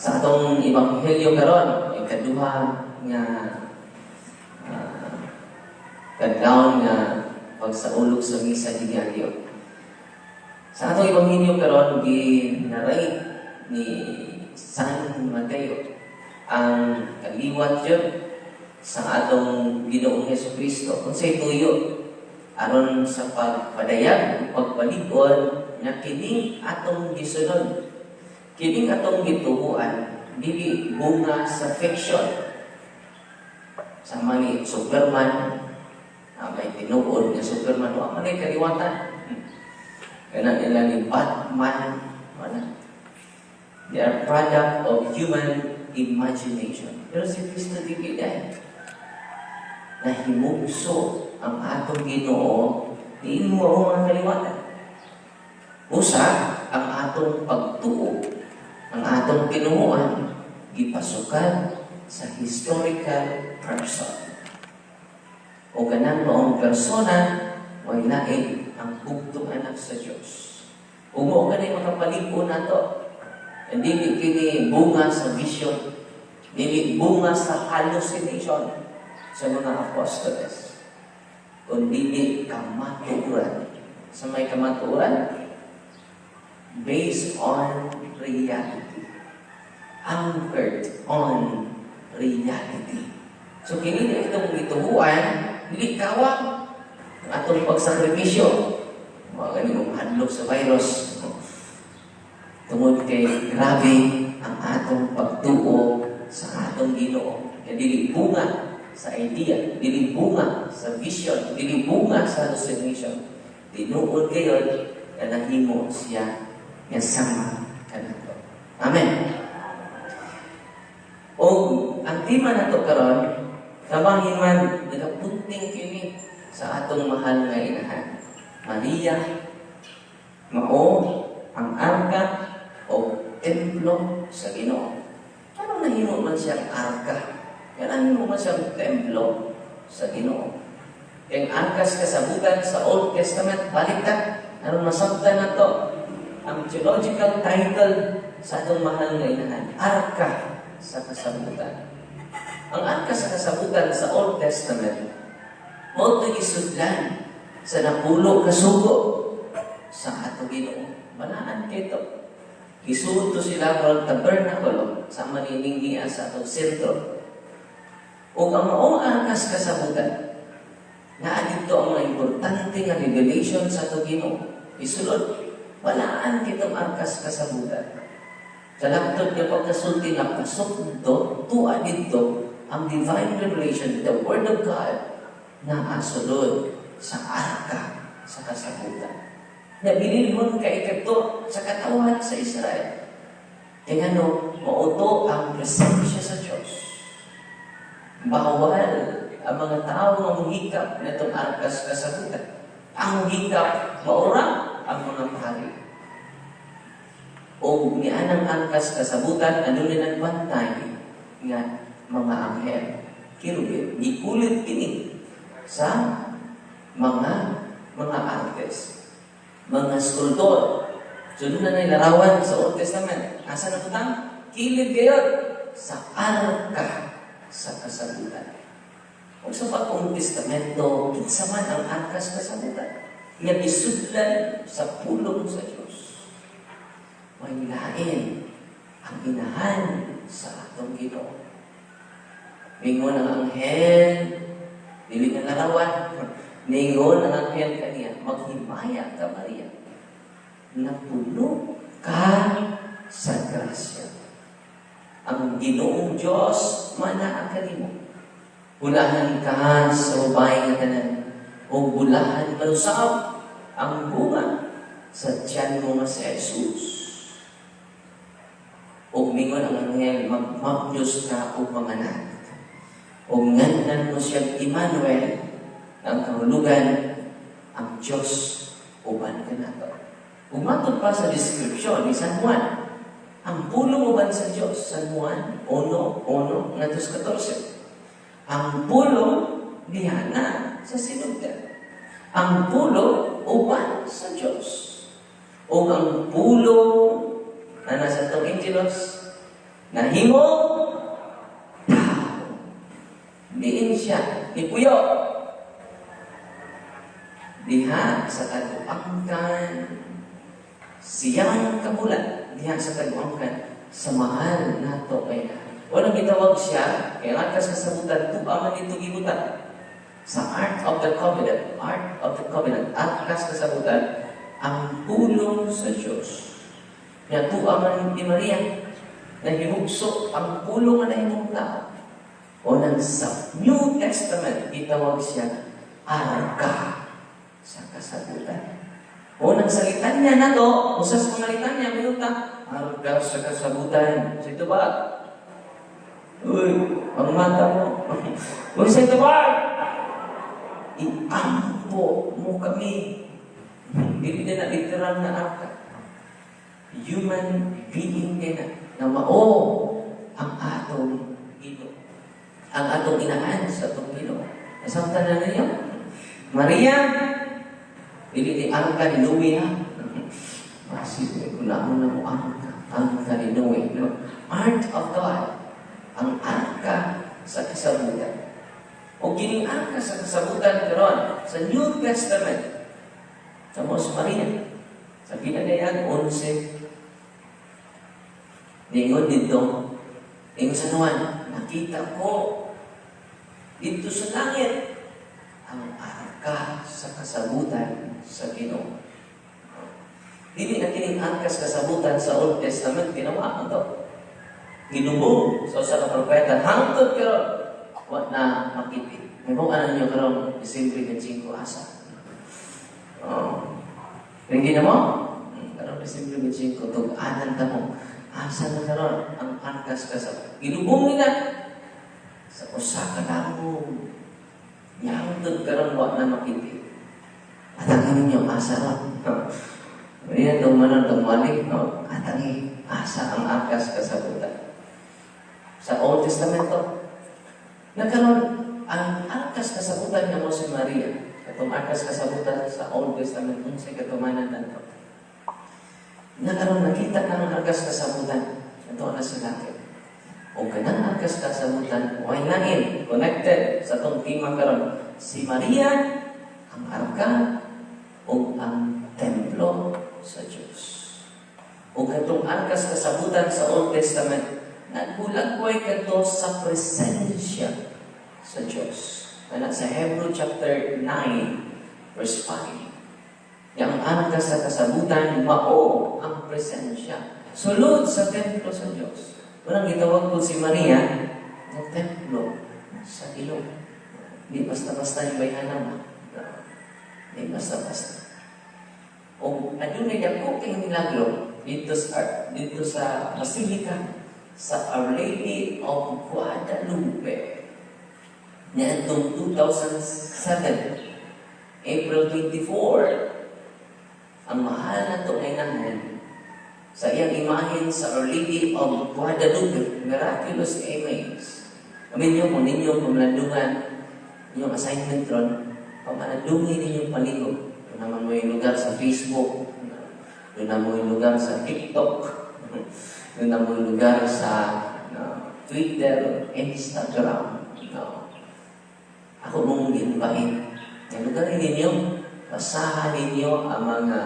Sa atong Ebanghelyo karon, ikaduha nga kadlawon nga pagsaulog sa misa diaryo. Sa atong Ebanghelyo karon ginarate ni San Mateo ang kaliwat yun sa atong Ginoong Jesucristo kung sa ituyo aron sa pagpadayag pagpalig-on nga kining atong gisunod, kining atong gituhuan dili bunga sa fiction. Sama ni Superman, may tinuod nga Superman, wa man ay kaliwatan. Kana nila ni Batman, wala. They are product of human imagination. Pero si Kristo dili dahil nahimugso ang atong Ginoo, diin mo ang kaliwatan. Usa, ang atong pagtuo, ang atong tinuuan, gipasukan sa historical person. O ganang noong persona, may lain ang bugtong anak sa Diyos. Umo ka na makapaligo na to. Hindi kini bunga sa vision, hindi bunga sa hallucination sa mga apostoles, kundi kamaturan. Sa may kamaturan, based on reality, anchored on reality. So kini itong gituhuan, dili kawang atong pagsakripisyo. Mga ganitong hadlok sa virus. Tungod kay grabe ang atong pagtuo sa atong Ginoo. Kaya dili bunga sa idea, dili bunga sa vision, dili bunga sa hallucination. Tinuod kayo na nahimo siya nga sama kanato. Amen. O ang tema nato karon, kabangin man nagapunting kini sa atong mahal nga inahan, Maria, mao ang arka o templo sa Ginoo. Ano nahimo man siyang arka? Kailan mo man siyang templo sa Ginoo? Ang arkas kasabutan sa Old Testament, baliktad. Ano masabtan na to? Ang theological title sa atong mahal nga inahan, arka sa kasabutan. Ang arka sa kasabutan sa Old Testament, mo ito isudlan sa napulo kasugo sa atong Ginoo. Banaan kito. Isuod to sila karong tabernakulo sa manininggian sa atong sentro. O ang maong arkas kasabutan, na dito ang mga importante nga revelation sa atong Ginoo. Isulod, banaan kitong arkas kasabutan. Kalaptod niya pagkasulti na pasok dito, tuwa dito, ang divine revelation, the Word of God, na asulod sa arka sa kasabutan. Nabililhon ka ikato sa katawan sa Israel. Kaya mauto ang presensya sa Diyos. Bawal ang mga tao nga muhikap na itong arkas kasabutan. Ang muhikap, maurang ang mga pari. O niyan ang arkas kasabutan, ano na nagbantay nga mga anghel. Kirubin, ikulit kini sa mga artist, mga skulptor. Sunod na larawan sa Old Testament. Asa na putang? Kilid kayo sa arka sa kasabutan. O sa Bagong Testamento, kinsa man ang arkas kasabutan. Nga isudlan sa pulong sa Diyos. May lain ang inahan sa atong Ginoo. Mingon ang anghel, dili na larawan. Ningon ang anghel kaniya, maghimaya ka, Maria. Napuno ka sa grasya. Ang Ginoong Diyos, manaa ka nimo. Bulahan ka sa babae nga tanan. O bulahan malusab ang bunga sa tiyan mo nga si Jesus. O mingon ang anghel, magmapyos ka o panganak. O nganan mo siya Emmanuel, ang kahulugan, ang Diyos, uban ka na to. Umatod pa sa description ni San Juan, ang pulong uban sa Diyos, San Juan, 1:1, 14. Ang pulong dihana sa sinugdan. Ang pulong uban sa Diyos. O ang pulong na nasa itong Angelos, nahimo tao. Diin siya ipuyo. Diha sa kaduangkan siyang kabulat. Diha sa kaduangkan sa mahal nato kay na. Walang gitawag siya, kaya lakas kasabutan, tuaman dito gibutan. Sa Art of the Covenant, akas kasabutan, ang pulong sa Diyos. Kaya tuaman ni Maria, na hinugso ang pulong na himong tao. O nang sa New Testament, gitawag siya, arka sa kasabutan. O nang salitan niya na to, usas mga litan niya, minuta, arka sa kasabutan. So ito ba? Uy, ang mata mo. Uy, sa ito ba? Iampo mo kami. Hindi na literal na arka. Human being na mao ang atong Ginoo. Ang atong inaan sa atong Ginoo. Nasamtan na ninyo? Maria, hindi ni arka ni Noe ha. Masih ko na mo arka ni Noe. Art of God. Ang arka sa kasabutan. O gining arka sa kasabutan karon sa New Testament sa Mos Maria sa Pinagayag 11 ningon dito ingon sa nuwan nakita ko dito sa langit ang arka sa kasabutan sa Ginoo. Dili na kining arka sa kasabutan sa Old Testament ginawa to. Ginubog sa usa ka propeta hangtod karon wa na makita. May mga ninyo karon Disyembre 5 asa. Tingin na mo? Karon Disyembre 5 tug-anan ta mo. Asa na karon ang arkas kasab. Ginubog nila sa usa ka damo. Hangtod karon wa na makita. Atang ninyo asa ra. Ayan tong manon tong malik no. Atang asa ang arkas kasabutan. Sa Old Testamento, nagkaroon ang arkas kasabutan nga mo si Maria. Itong arkas kasabutan sa Old Testament, kung sa katumanan na ito. Nagkaroon, nakita na ang arkas kasabutan. Ito na si langit. O kanang arkas kasabutan, why langit? Connected sa itong tema karon. Si Maria, ang arka, o ang templo sa Diyos. O itong arkas kasabutan sa Old Testament, nagbulag-buhay ka to sa presensya sa Diyos. Kaya sa Hebrew chapter 9, verse 5. Yang arka sa kasabutan, mao ang presensya. Sulod sa templo sa Diyos. Walang gitawag po si Maria ng templo sa ilog. Hindi basta-basta yung bayhanan. Hindi basta-basta. O adunay dako kay milagro dito sa Basilica sa Our Lady of Guadalupe niya itong 2007 April 24 ang mahal na itong inahan sa iyang imahin sa Our Lady of Guadalupe miraculous image. Amin nyo kung ninyo pamalandungan inyong assignment ron pamalandungin ninyong paligod. Doon naman mo yung lugar sa Facebook, doon naman mo yung lugar sa TikTok, doon na mo lugar sa Twitter, Instagram. Ako mong ginbain. Yung lugar ninyo, basahan ninyo ang mga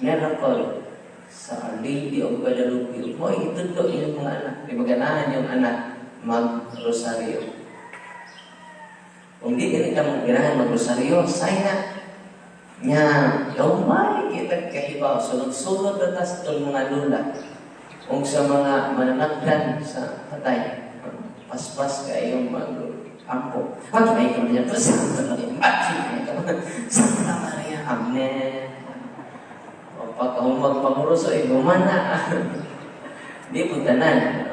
miracle sa Our Lady of Guadalupe. Hoy, itudlo yung mga anak. Ibaganahan yung anak mag-rosaryo. Kung di ka mag-ganahan mag-rosaryo, say na. Nga, gamay kita kahibaw. Sunod-sunod na tas itong mga lula. Kung sa mga mananagdan sa patay, paspas kayong mag-ampo. Pag may kami niya, Santa Maria, Santa Maria, Amen. O pag kung magpamuruso, gumana. Di po tanan.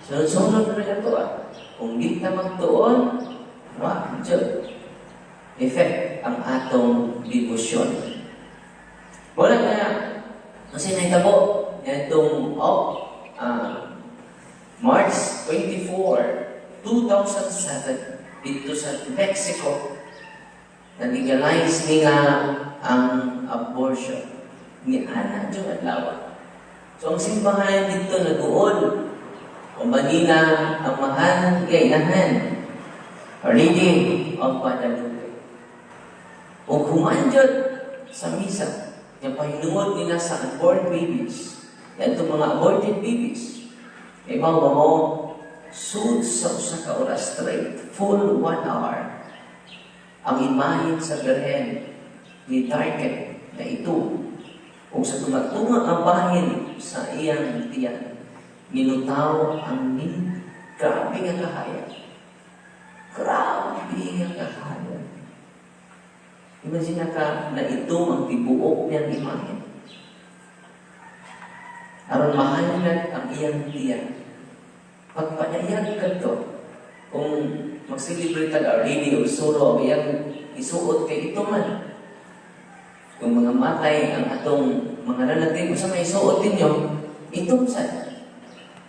Sunod-sunod na ito Kung di ka magtuon, effect ang atong devotion. Wala kaya, kasi naitabo, itong March 24, 2007, dito sa Mexico, na-legalize nila ang abortion. Ni Ana Jung Adlawa. So ang simbahan dito nag-uol. O manila ang mahal gainahan. Reading of Guadalupe. O humanjot sa misa, yung pahinuod nila sa unborn babies. Yan itong mga aborted babies. Ibaw ba mo, suit sa usa ka oras straight, full 1 hour. Ang imahin sa Birhen ni Darken na ito, kung sa tumatunga ang bahin sa iyang tiyan, minutaw ang grabe nga kahayag. Grabe nga kahayag. Imagine ka na ito ang tibuok niyang imahin. Aron mahanag ang iyang tiyan. Pagpanayag ka to, kung mag-celebrate ka already o suro, iyang isuot kay ito man. Kung mga matay ang atong mga relative, sa may isuot ninyo, itong sad.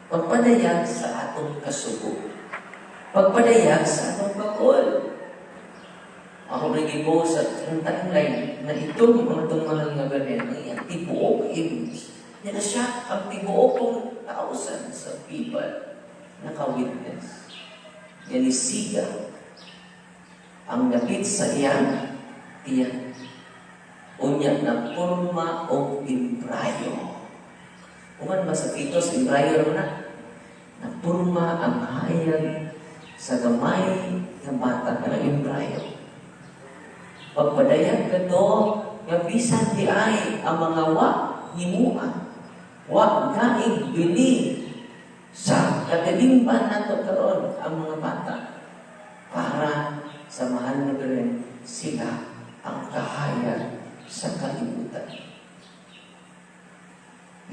Pagpanayag sa atong kasubo. Pagpanayag sa atong pag-ol. Ako rin po sa timeline na itong mga mahal nga ganyan, ang iyang tibuok image. Yan na siya ang tibuokong thousands of people naka-witness. Yan isiga ang dapit sa iyang tiyan. Unya na purma o imbrayo. Uman ba sa pitos, imbrayo na? Na purma ang hayag sa gamay na bata na imbrayo. Pagpadayag ka to, nga bisan di ay ang mga himuan, gaing bili sa katilimban nato karon ang mga bata para sa mahal na rin sila ang kahayag sa kalibutan.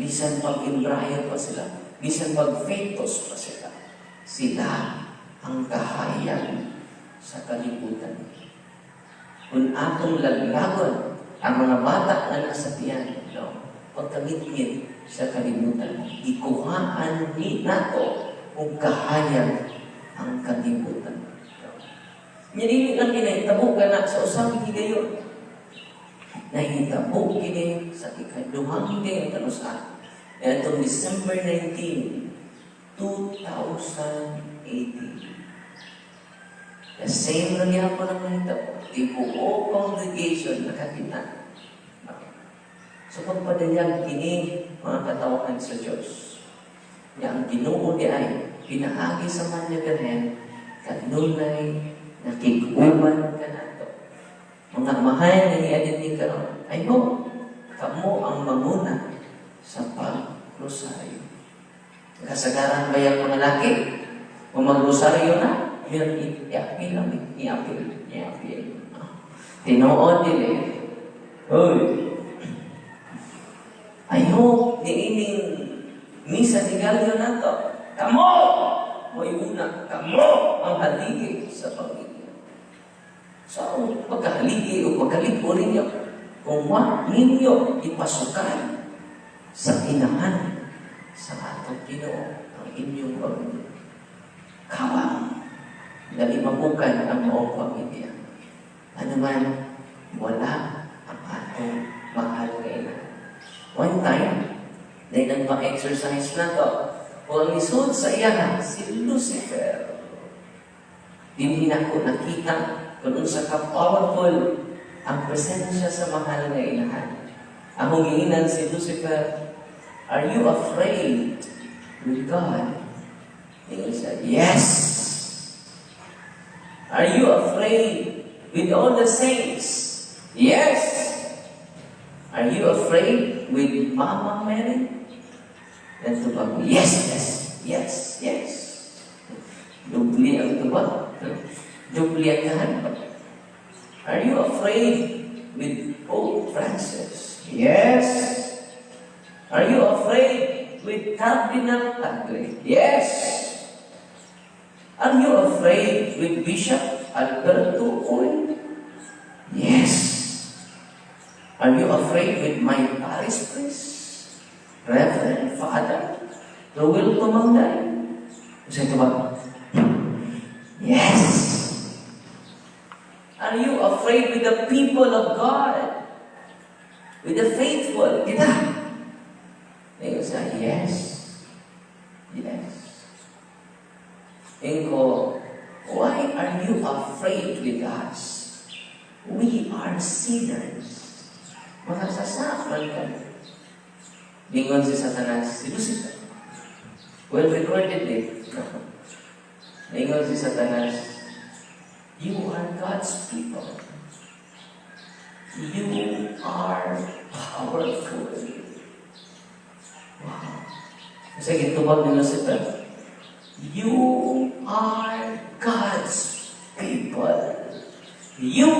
Bisan pag-imbrayo pa sila, bisan pag-fetus pa sila, sila ang kahayag sa kalibutan. Kung atong laglagon ang mga bata na nasa tiyan, pagkangit-ngit sa kalibutan, ikuhaan ni nato kung kahayag ang kalibutan. Nyanili lang kinahitabo ka na sa usang higayon. Nahitabo kini sa ikaduhang higayon kanusan. Itong December 19, 2018. The same lang yan po ng nahitabo. Tibuo congregation nakakita. So pagpadayag kini mga katawakan sa Diyos. Yang Ginoo di ay pinaagi sa manyaganhen kanunay nakiguban ka nato. Mga mahal na niadin ni karon. I hope kamo ang manguna sa pag-rosaryo. Kasagaran ba yung mga laki? Kung mag-rosaryo na, i-apil lang. I-apil. Tinood nila. Hoy! I hope niining misa ni Galio na to. Kamo! Mo'y una, kamo ang haligi sa pamilya. So, pagkahaligi o pagkalipo ninyo, kung ninyo ipasukan sa inahan sa atong Ginoo ang inyong pamilya. Kawang dali mabukan ang buong pamilya. Ano man, wala ang atong mahal ngayon. One time, dahil nang ma-exercise na to, kung ang lisod sa iyan si Lucifer, hindi na ko nakita kung sa ka-powerful ang presensya sa mahal na inahan. Ang huminginan si Lucifer, are you afraid with God? And he said, yes. Are you afraid with all the saints? Yes. Are you afraid with Mama Mary? Then tubag, yes. Dubli ang tubag. Dubli ang kahanap. Are you afraid with Pope Francis? Yes. Are you afraid with Cardinal Tagle? Yes. Are you afraid with Bishop Alberto Oy? Yes. Are you afraid with my parish priest, Reverend Father Rowel Tumangday? Say ito ba? Yes. Are you afraid with the people of God? With the faithful? Kita. siya, yes. Yes. Ingo, why are you afraid with us? We are sinners. Makasasakal ka. Lingon si Satanas, si Lucifer. Well recorded eh. Lingon si Satanas, you are God's people. You are powerful. Wow. Kasi gitubag ni Lucifer, you are God's people. You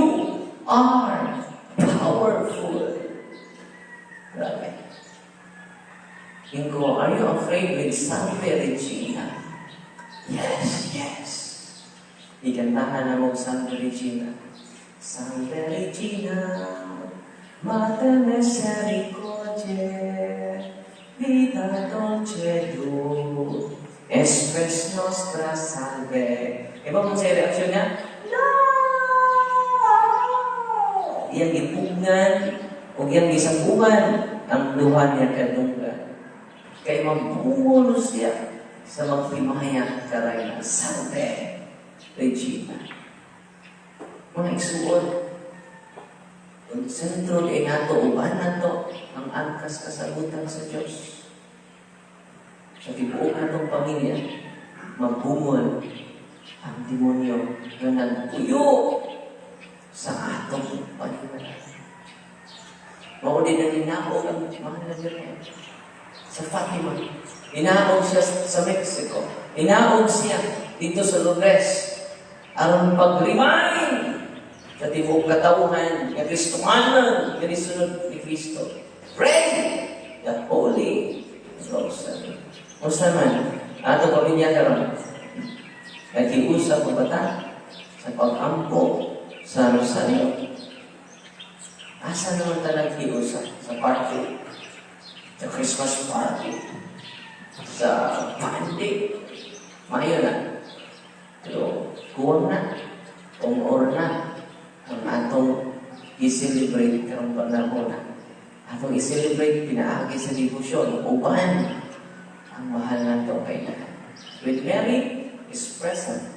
are powerful. Grabe. Ingo, are you afraid with Salve Regina? Yes, yes. Ikantahan na mo Salve Regina. Salve Regina, Mater Misericordiae, Vita Dolce Du, Espes Nostra Salve. Iba mo sa reaksyon niya? No! Iyang ipugnan, o iyang isangguhan, ang duha niya kadunggan. Kay mabulo siya sa maghimayak karay ng Salve Regina. Mga igsuon, ang sentro di nato, uban nato, ang angkas kasagutan sa Diyos. Sa tibuok natong pamilya, mabungol ang demonyo na nagpuyo sa atong panimala. Mauli na ninaog ang mahal na Diyos. Sa Fatima, inaog siya sa Mexico. Inaog siya dito sa Lourdes. Aron pag-remind sa tibok katawhan ng Kristohanan, na nisunod ni Kristo. Pray the Holy Rosary. Musta man, ato pamilya karon, nag-iusap ang bata sa pag-ampo sa Rosario. Asa naman talang nag-iusap? Sa party, sa Christmas party, sa pandi. Mayo na. Pero kuwang na, umor na, ang atong i-celebrate karong panahon na. Atong i-celebrate, pinaagi sa devotion, uban ang mahal na ito kay na. With Mary is present,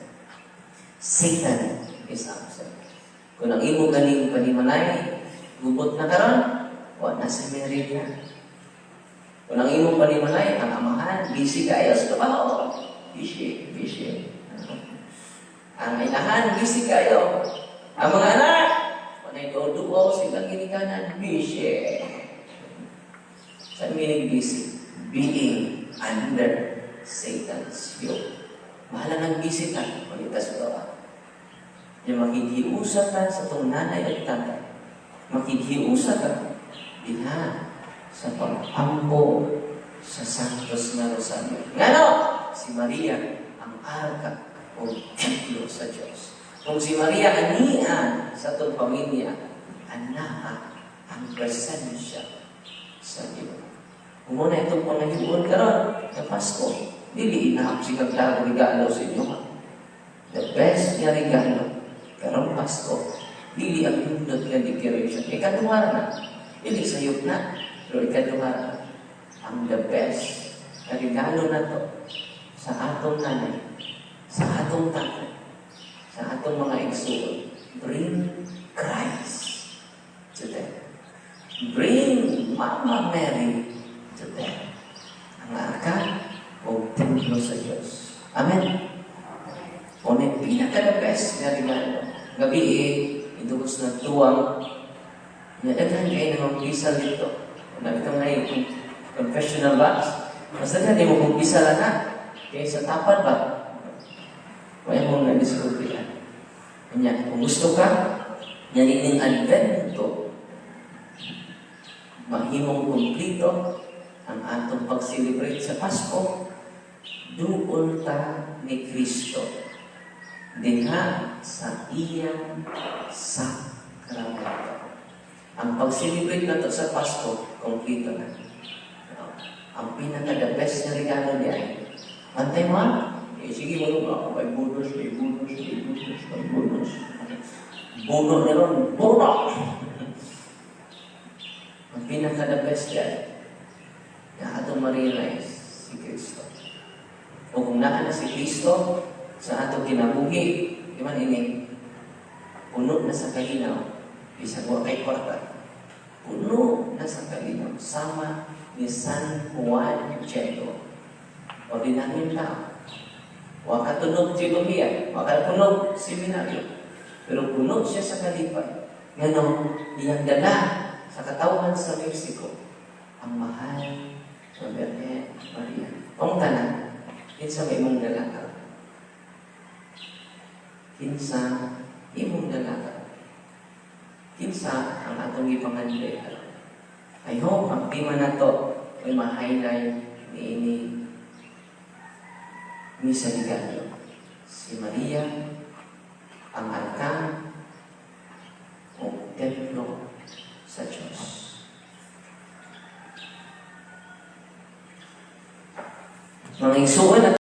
Satan is absent. Kung ang imo galing panimalay, gubot na karon, wala na si Mary na. Kung ang imo panimalay, ang amahan, busy kayo sa trabaho. Busy. Ang inahan, busy kayo. Ang mga anak, panay do-duo, silang ginikanan, busy. Sa meaning busy? Being under Satan's yoke. Mahala ng busy ka, palitas ko ba? Yung makikiusap ka sa itong nanay at tatay. Makikiusap ka, diha, sa pag-ampo sa Santos na Rosario. Ngano? Si Maria, ang arka o templo sa Diyos. Kung si Maria anian sa itong pamilya, anaa ang presensya sa Diyos. Kung muna itong pangahibuon karon na Pasko, dili inahap si kagdago regalo sa inyo. The best niya regalo, karong Pasko, dili ang hindot nga decoration. Ikaduhara na, dili sayop na, pero ikaduhara na. Ang the best na regalo na to sa atong nanay, sa atong tatay, sa atong mga igsuon, bring Christ to them. Bring Mama Mary to them. Ang arka o templo sa Diyos. Amen. O na pinaka-the best na regalo. Gabi idugos na tuwang nadaghan kayo na mag-isa dito. Ito nga yung confessional box. Mas daghan mo kung isa lang na. Kaya sa tapad ba? Kaya mong na-discover yan. Kanya, kung gusto ka, yan yung advento, mahimong kumplito ang atong pag-celebrate sa Pasko, duol ta ni Kristo. Diha sa iyang sakramento. Ang pag-celebrate na to sa Pasko, kumplito na. Ang pinaka-the best na regalo niya ay, antay mo, sige mo ako, may bonus. Bono na ron, bono! Ang pinaka-the best yan, na atong atong ma-realize si Kristo. O kung naa na si Kristo sa atong kinabuhi, di man ini, puno na sa kalinaw, isang wa kay kwarta, puno na sa kalinaw, sama ni San Juan Diego. O dinangin tao. Waka tunog teolohiya, waka tunog seminaryo. Pero puno siya sa kalipay. Ngano, iyang dala sa katawhan sa Mexico, ang mahal na Birhen Maria. Ang tanan, kinsa may imong dala ka? Kinsa imong dala ka? Kinsa ang atong ipanganday ka? I hope ang tima na to ay ma-highlight ni Misa Ligario. Si Maria, ang arkan o templo sa Diyos. Mga igsuon at